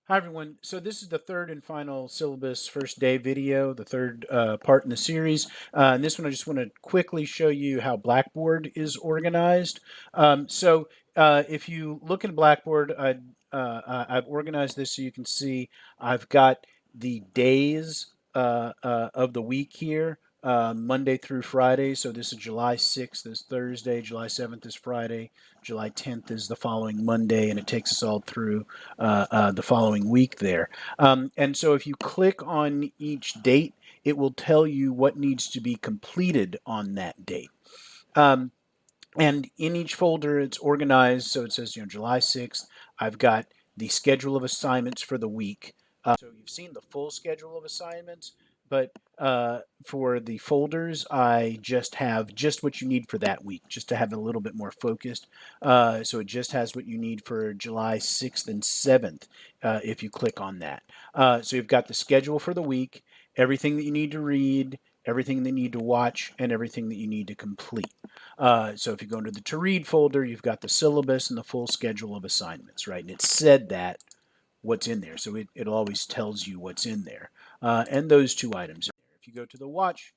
Hi everyone. So this is the third and final syllabus first day video, the third part in the series. In this one, I just want to quickly show you how Blackboard is organized. If you look in Blackboard, I've organized this so you can see I've got the days of the week here, Monday through Friday. So this is July 6th is Thursday, July 7th is Friday, July 10th is the following Monday, and it takes us all through the following week there. And so if you click on each date, it will tell you what needs to be completed on that date. And in each folder, it's organized. So it says, July 6th, I've got the schedule of assignments for the week. So you've seen the full schedule of assignments, but for the folders, I just have just what you need for that week, just to have it a little bit more focused. So it just has what you need for July 6th and 7th if you click on that. So you've got the schedule for the week, everything that you need to read, everything that you need to watch, and everything that you need to complete. So if you go into the to read folder, you've got the syllabus and the full schedule of assignments, right? And it said that what's in there. So it always tells you what's in there. And those two items. If you go to the watch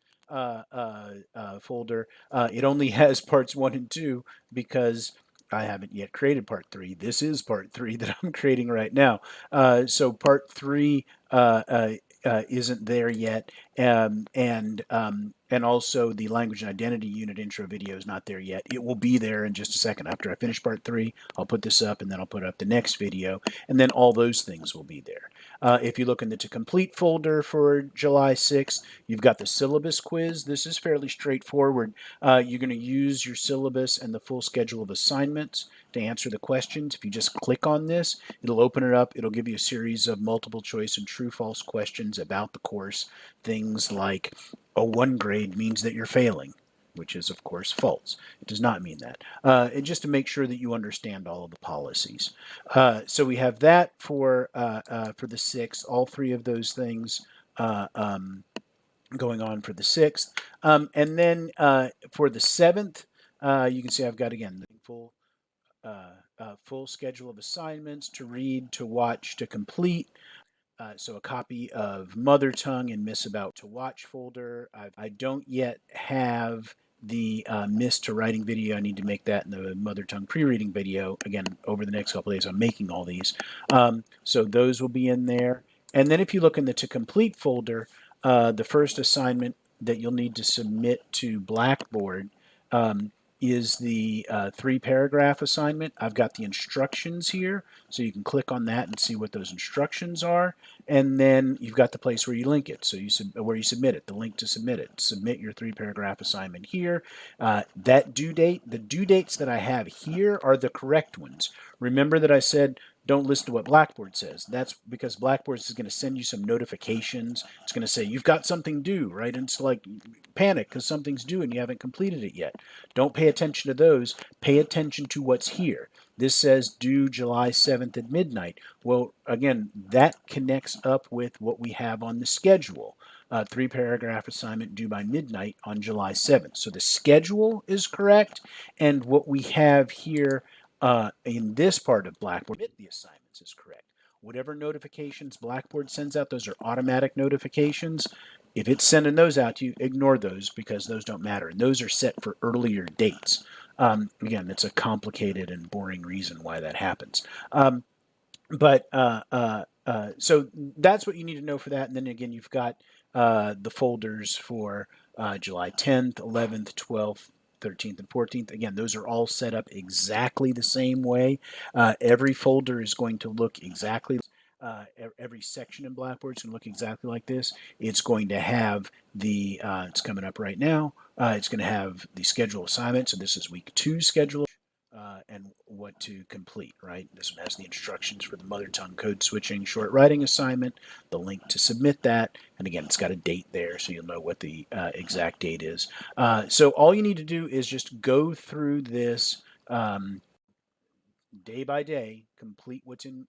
folder, it only has parts 1 and 2 because I haven't yet created part 3. This is part 3 that I'm creating right now. So part 3 isn't there yet, and also the language and identity unit intro video is not there yet. It will be there in just a second. After I finish part 3, I'll put this up, and then I'll put up the next video, and then all those things will be there. If you look in the to complete folder for July 6th, you've got the syllabus quiz. This is fairly straightforward. You're going to use your syllabus and the full schedule of assignments to answer the questions. If you just click on this, it'll open it up. It'll give you a series of multiple choice and true false questions about the course. Things like a 1 grade means that you're failing, which is of course false. It does not mean that. And just to make sure that you understand all of the policies. So we have that for the 6th, all 3 of those things going on for the 6th. And then for the 7th, you can see I've got, again, the full schedule of assignments to read, to watch, to complete. So a copy of Mother Tongue and Miss About to Watch folder. I don't yet have the Miss to Writing video. I need to make that in the Mother Tongue pre-reading video. Again, over the next couple of days, I'm making all these. So those will be in there. And then if you look in the To Complete folder, the first assignment that you'll need to submit to Blackboard is the 3-paragraph assignment. I've got the instructions here, so you can click on that and see what those instructions are. And then you've got the place where you link it, so where you submit it, the link to submit it. Submit your 3-paragraph assignment here. That due date, the due dates that I have here are the correct ones. Remember that I said don't listen to what Blackboard says. That's because Blackboard is going to send you some notifications. It's going to say you've got something due, right? And it's like panic because something's due and you haven't completed it yet. Don't pay attention to those. Pay attention to what's here. This says due July 7th at midnight. Well, again, that connects up with what we have on the schedule. 3-paragraph assignment due by midnight on July 7th. So the schedule is correct, and what we have here in this part of Blackboard, the assignments is correct. Whatever notifications Blackboard sends out, those are automatic notifications. If it's sending those out to you, ignore those because those don't matter. And those are set for earlier dates. Again, it's a complicated and boring reason why that happens. So that's what you need to know for that. And then again, you've got the folders for July 10th, 11th, 12th, 13th, and 14th. Again, those are all set up exactly the same way. Every folder is going to look exactly every section in Blackboard is going to look exactly like this. It's going to have the, it's coming up right now, it's going to have the schedule assignment. So this is week 2 schedule and what to complete, right? This one has the instructions for the Mother Tongue code switching short writing assignment, the link to submit that, and again, it's got a date there so you'll know what the exact date is. So all you need to do is just go through this day by day, complete what's in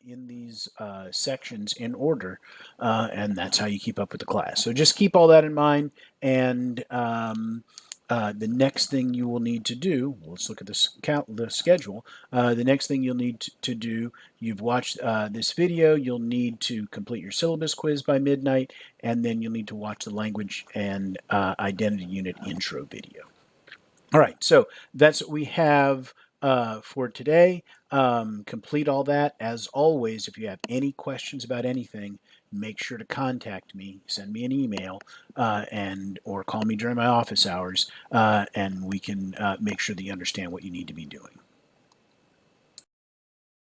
these sections in order, and that's how you keep up with the class. So just keep all that in mind, and the next thing you will need to do, let's look at the schedule. The next thing you'll need to do, you've watched this video, you'll need to complete your syllabus quiz by midnight, and then you'll need to watch the language and identity unit intro video. All right, so that's what we have for today. Complete all that. As always, if you have any questions about anything, make sure to contact me. Send me an email or call me during my office hours, and we can make sure that you understand what you need to be doing.